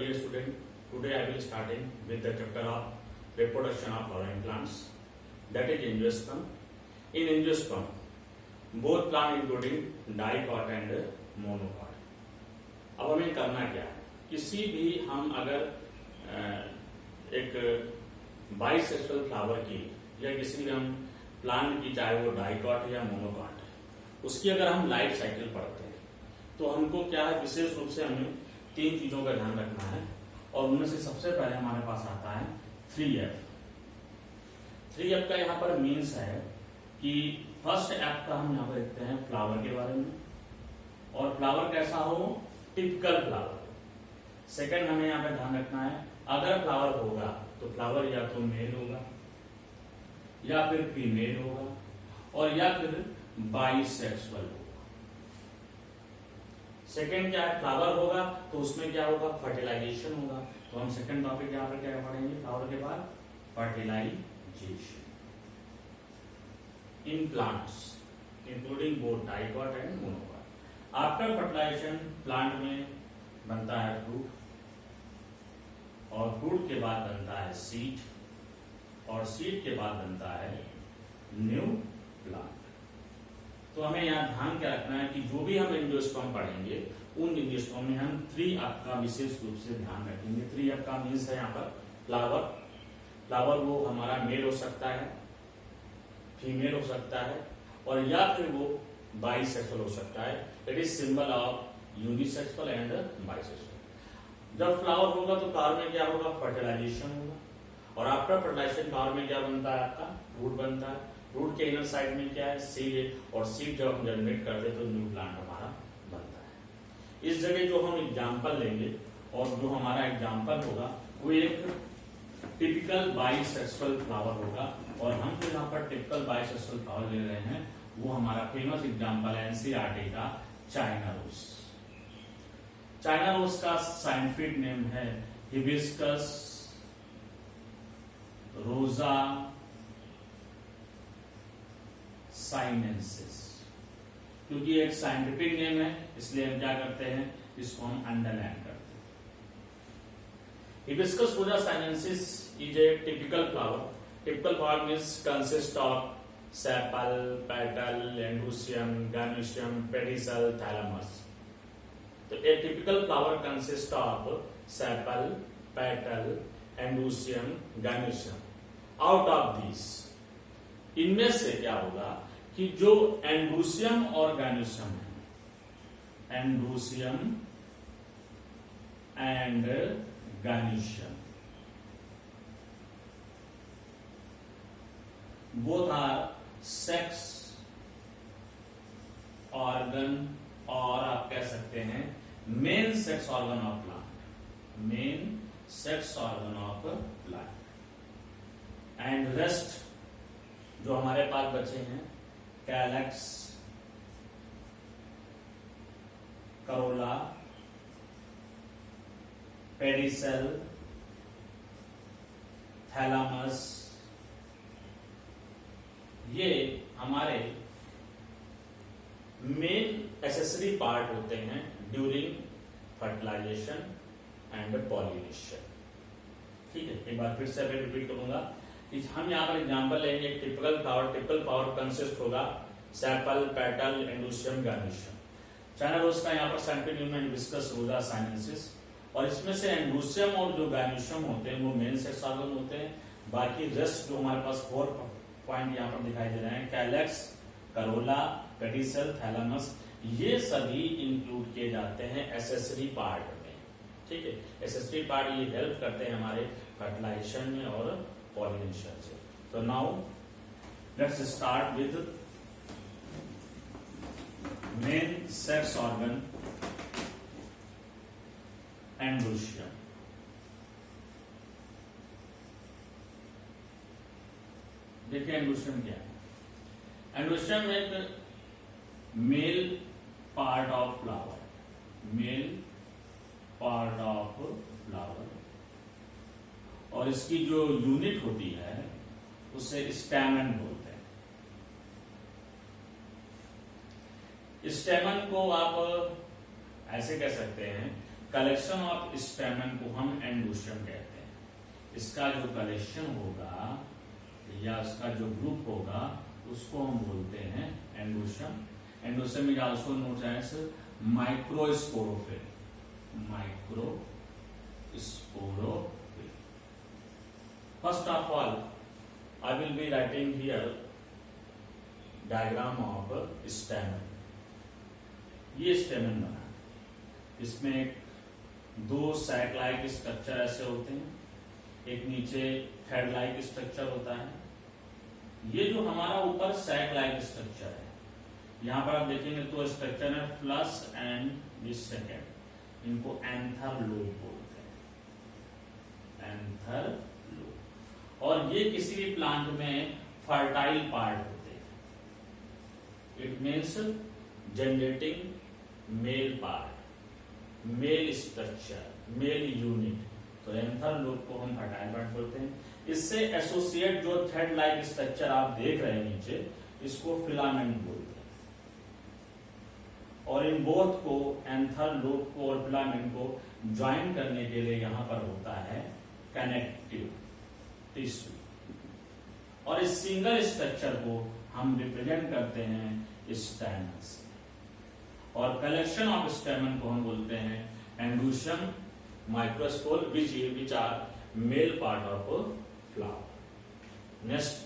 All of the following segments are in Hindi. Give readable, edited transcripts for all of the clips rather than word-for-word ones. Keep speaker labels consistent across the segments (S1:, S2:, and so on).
S1: dear student. Today I will starting with the chapter of reproduction of flowering plants, that is angiosperm. In angiosperm, both plant including dicot and monocot. अब हमें करना क्या है, किसी भी हम अगर एक बाइसेक्सुअल फ्लावर की या किसी भी हम प्लांट की, चाहे वो डाइकॉट या मोनोकॉट, उसकी अगर हम लाइफ साइकिल पढ़ते हैं तो हमको क्या है, विशेष रूप से हमें 3 चीजों का ध्यान रखना है। और उनमें से सबसे पहले हमारे पास आता है 3F। 3F का यहाँ पर मीन्स है कि फर्स्ट एफ का हम यहाँ पर देखते हैं फ्लावर के बारे में, और फ्लावर कैसा हो, टिपिकल फ्लावर। सेकंड हमें यहाँ पे ध्यान रखना है, अगर फ्लावर होगा तो फ्लावर या तो मेल होगा या फिर फीमेल होगा और या फिर बाइसेक्सुअल होगा। सेकंड क्या है, फ्लावर होगा तो उसमें क्या होगा, फर्टिलाइजेशन होगा। तो हम सेकंड टॉपिक यहाँ पर क्या पढ़ेंगे, फ्लावर के बाद fertilization in plants including both dicot and monocot. After fertilization plant में बनता है फ्रूट, और फ्रूट के बाद बनता है सीड, और सीड के बाद बनता है न्यू प्लांट। तो हमें यहाँ ध्यान क्या रखना है कि जो भी हम एंजियोस्पर्म पढ़ेंगे उन एंजियोस्पर्म में हम 3F का विशेष रूप से ध्यान रखेंगे। 3F का मीन्स है यहाँ पर फ्लावर। फ्लावर वो हमारा मेल हो सकता है, फीमेल हो सकता है, और या फिर वो बाइसेक्सुअल हो सकता है। It is symbol of unisexual and bisexual. जब फ्लावर होगा तो फ्लावर में क्या होगा, फर्टिलाइजेशन होगा, और आफ्टर फर्टिलाइजेशन फ्लावर में क्या बनता है, आपका फ्रूट बनता है। फ्रूट के इनर साइड में क्या है, सीड है, और सीड जब हम जनरेट करते हैं तो न्यू प्लांट हमारा बनता है। इस जगह जो हम एग्जाम्पल लेंगे और जो हमारा एग्जाम्पल होगा वो एक टिपिकल बाइसेक्सुअल फ्लावर होगा, और हम जो यहाँ पर टिपिकल बाइसेक्सुअल फ्लावर ले रहे हैं वो हमारा फेमस एग्जाम्पल है एनसीईआरटी का चाइना रोज। चाइना रोज का साइंटिफिक नेम है हिबिस्कस रोजा साइनेंसिस। क्योंकि एक साइंटिफिक नेम है इसलिए हम क्या करते हैं, इसको हम अंडरलाइन करते हैं। Hibiscus rosa sinensis is a typical flower. Typical flower means consist of sepal, petal, androecium, gynoecium, pedicel, thalamus. तो a typical flower consist of sepal, petal, androecium, gynoecium. Out of this, इनमें से क्या होगा कि जो एंड्रोसियम और गैनोसियम है, androecium and gynoecium, both are sex organ, और आप कह सकते हैं main sex organ of plant, main sex organ of plant. And rest जो हमारे पास बचे हैं, कैलेक्स, करोला, पेडिसल, थैलामस, ये हमारे मेन एसेसरी पार्ट होते हैं ड्यूरिंग फर्टिलाइजेशन एंड पॉलिनेशन। ठीक है, एक बार फिर से रिपीट करूंगा। हम यहाँ पर एग्जाम्पल लेंगे, typical flower. Typical flower consist होगा sepal, petal, androecium, gynoecium. China rose का यहाँ पर साइंटिफिक नेम है हिबिस्कस रोजा साइनेंसिस, और इसमें से एंड्रोसियम और जो गैनोसियम होते हैं वो मेन सेक्स ऑर्गन होते हैं। बाकी रेस्ट जो हमारे पास 4 पॉइंट यहाँ पर दिखाई दे रहे हैं, कैलेक्स, करोला, पेडिसल, थैलेमस, ये सभी इंक्लूड किए जाते हैं एसेसरी पार्ट में। ठीक है, एसेसरी पार्ट ये हेल्प करते हैं हमारे फर्टिलाइजेशन में और पॉलिनेशन से। तो now let's start with main sex organ androecium. देखिए एंड्रोसियम क्या है। एंड्रोसियम एक mail part of flower, mail part of flower, और इसकी जो यूनिट होती है उसे स्टैमेन बोलते हैं। स्टेमन को आप ऐसे कह सकते हैं कलेक्शन ऑफ स्टेमन को हम एंडोशियम कहते हैं। इसका जो कलेक्शन होगा या इसका जो ग्रुप होगा उसको हम बोलते हैं androecium. Androecium is also known as microsporophyll. Microsporophyll. First of all I will be writing here diagram of stamen। ये स्टेमन बना, इसमें दो सैक लाइक स्ट्रक्चर ऐसे होते हैं, एक नीचे थ्रेड लाइक स्ट्रक्चर होता है। ये जो हमारा ऊपर सैक लाइक स्ट्रक्चर है, यहाँ पर आप देखेंगे तो स्ट्रक्चर है फ्लश एंड दिस सेकेंड, इनको एंथर लोब बोलते हैं, एंथर लोब। और ये किसी भी प्लांट में फर्टाइल पार्ट होते हैं। It means generating male part, male structure, male unit. तो एंथर लोब को हम फर्टाइल पार्ट बोलते हैं। इससे एसोसिएट जो थ्रेड लाइक स्ट्रक्चर आप देख रहे हैं नीचे, इसको फिलामेंट बोलते हैं। और इन बोथ को, एंथर लोब को और फिलामेंट को ज्वाइन करने के लिए यहां पर होता है कनेक्टिव टिश्यू। और इस सिंगल स्ट्रक्चर को हम रिप्रेजेंट करते हैं स्टेमन से। और कलेक्शन ऑफ स्टेमन को हम बोलते हैं androecium, microspore, which are male part of flower. Next,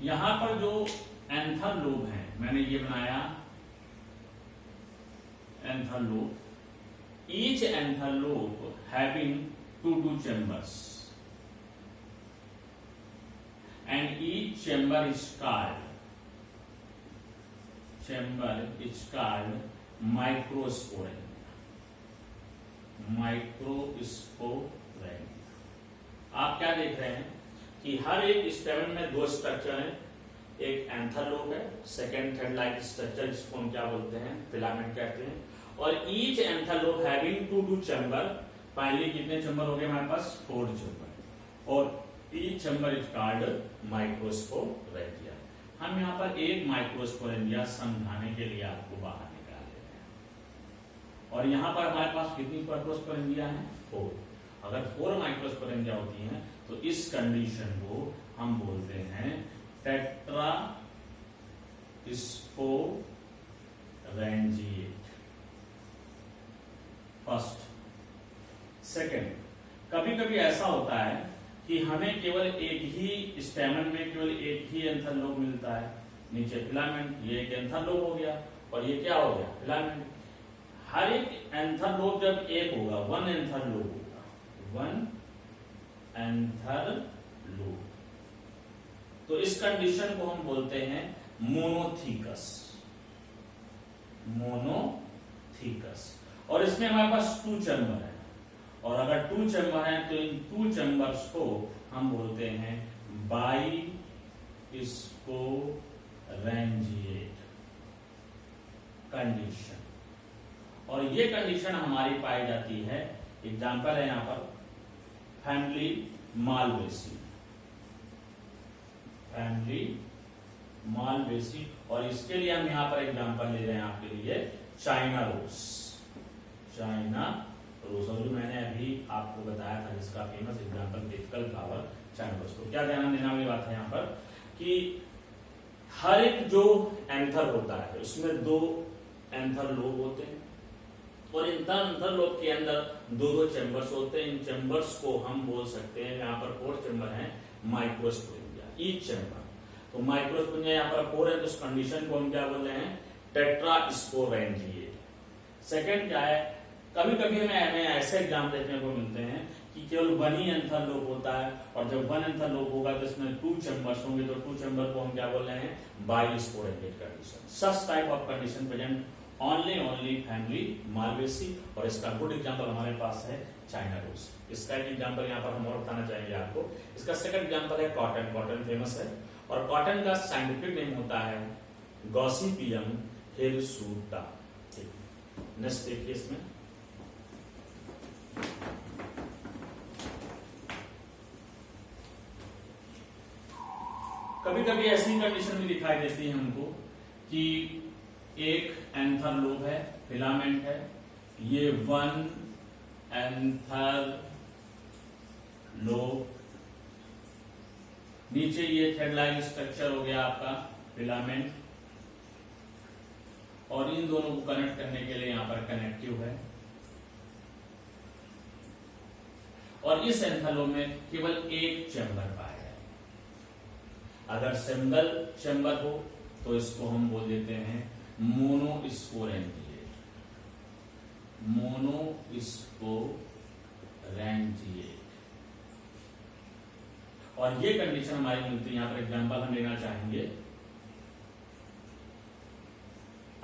S1: यहां पर जो एंथर लोब है, मैंने ये बनाया anther lobe. Each anther lobe having 2 chambers and each chamber is called microsporangia। microsporangia। आप क्या देख रहे हैं कि हर एक स्टेमन में दो स्ट्रक्चर हैं, एक एंथर लोब है, सेकेंड थ्रेड लाइक स्ट्रक्चर जिसको हम क्या बोलते हैं, फिलामेंट कहते हैं। और each anther lobe having 2 chamber. Finally कितने चैम्बर हो गए हमारे पास? 4 चैम्बर। और each chamber is called microsporangia. हम यहाँ पर एक माइक्रोस्पोरेंजिया समझाने के लिए आपको बाहर निकाल रहे हैं। और यहाँ पर हमारे पास कितनी माइक्रोस्पोरेंजिया है? 4। अगर 4 माइक्रोस्पोरेंजिया होती हैं तो इस कंडीशन को हम बोलते हैं टेट्रास्पोरेंजिएट। फर्स्ट। सेकेंड, कभी कभी ऐसा होता है कि हमें केवल एक ही स्टेमन में केवल एक ही एंथर लोब मिलता है, नीचे फिलामेंट, ये एक एंथर लोब हो गया और ये क्या हो गया? फिलामेंट। हर एक एंथर लोब जब एक होगा, 1 एंथर लोब होगा, 1 एंथर लोब, तो इस कंडीशन को हम बोलते हैं मोनोथीकस। मोनोथीकस। और इसमें हमारे पास 2 चैम्बर है, और अगर 2 चैम्बर हैं तो इन 2 चैम्बर्स को हम बोलते हैं बाइस्पोरेंजिएट कंडीशन। और ये कंडीशन हमारी पाई जाती है, एग्जाम्पल है यहाँ पर फैमिली मालवेसी, और इसके लिए हम यहाँ पर एग्जाम्पल ले रहे हैं आपके लिए चाइना रोज। और जो मैंने अभी आपको बताया था जिसका famous example typical flower China rose. तो क्या ध्यान देना वाली बात है यहाँ पर कि हर एक जो एंथर होता है उसमें 2 एंथर लोब होते हैं, और इन एंथर लोब के अंदर 2 चैम्बर्स होते हैं। इन चैम्बर्स को हम बोल सकते हैं, यहाँ पर 4 चैम्बर हैं, माइक्रोस्पोरेंजिया ईच चैम्बर। तो माइक्रोस्पोरेंजिया यहाँ पर 4 है, तो उस कंडीशन को हम क्या बोल रहे हैं? टेट्रास्पोरेंजिएट। सेकंड क्या है, कभी कभी हमें ऐसे एग्जाम देखने को मिलते हैं कि केवल 1 ही एंथर लोब होता है, और जब 1 एंथर लोब होगा तो इसमें 2 चैम्बर्स होंगे, तो 2 चैम्बर को हम क्या बोल रहे हैं? Bisporangiate condition. Such type of condition present only family Malvaceae. और इसका गुड एग्जाम्पल हमारे पास है चाइना रोज। इसका एक एग्जाम्पल यहाँ पर हम और बताना चाहेंगे आपको। इसका सेकंड एग्जाम्पल है कॉटन। कॉटन फेमस है, और कॉटन का साइंटिफिक नेम होता है गॉसिपियम हिरसुटा। नेक्स्ट देखिए, इसमें कभी कभी ऐसी कंडीशन भी दिखाई देती है हमको कि एक एंथर लोब है, फिलामेंट है, ये वन एंथर लोब, नीचे ये थ्रेड लाइन स्ट्रक्चर हो गया आपका फिलामेंट, और इन दोनों को कनेक्ट करने के लिए यहां पर कनेक्टिव है, और इस एंथर में केवल एक चैम्बर पाया है। अगर सिंगल चैम्बर हो तो इसको हम बोल देते हैं मोनोस्पोरेंजिएट, मोनोस्पोरेंजिएट। और ये कंडीशन हमारी मिलती है, यहां पर एग्जांपल हम लेना चाहेंगे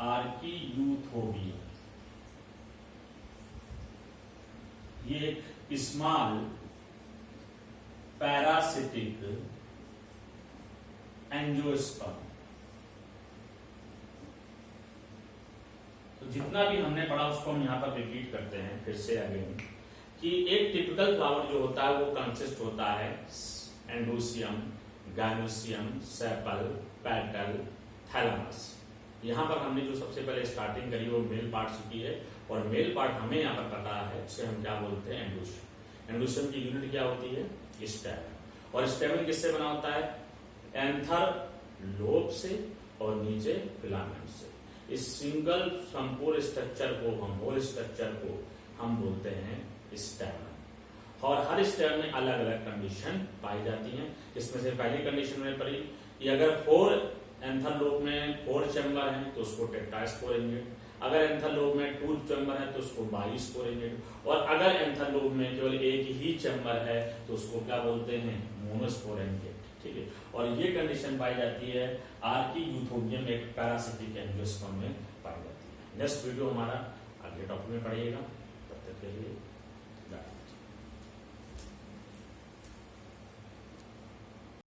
S1: आर्कियूथोबिया। ये एक स्मॉल पैरासिटिक एंजियोस्पर्म। तो जितना भी हमने पढ़ा उसको हम यहां पर रिपीट करते हैं फिर से अगेन, कि एक टिपिकल फ्लावर जो होता है वो कंसिस्ट होता है एंडोसियम, गाइनोसियम, सेपल, पेटल, थैलेमस। यहां पर हमने जो सबसे पहले स्टार्टिंग करी वो मेल पार्ट से की है, और मेल पार्ट हमें यहाँ पर पता है, उसे हम क्या बोलते हैं, एंडोसियम। एंडोसियम की यूनिट क्या होती है, स्टेमन। और स्टेमन किससे बना होता है, एंथर लोब से और नीचे फिलामेंट से। इस सिंगल संपूर्ण स्ट्रक्चर को हम, होल स्ट्रक्चर को हम बोलते हैं स्टेमन। और हर स्टेमन में अलग अलग कंडीशन पाई जाती हैं। इसमें से पहली कंडीशन में पड़ी कि अगर 4 एंथर लोब में 4 चैम्बर हैं तो उसको टेट्रास्पोरेंजिएट, अगर एंथर लोब में 2 चैम्बर है तो उसको बाइस्पोरेंजिएट, और अगर एंथर लोब में केवल एक ही चैम्बर है तो उसको क्या बोलते हैं, मोनोस्पोरेंजिएट। ठीक है, और ये कंडीशन पाई जाती है आर्कियूथोबियम, एक पैरासिटिक एंजियोस्पर्म में पाई जाती है। नेक्स्ट वीडियो हमारा अगले टॉपिक में पढ़िएगा। तब तक के लिए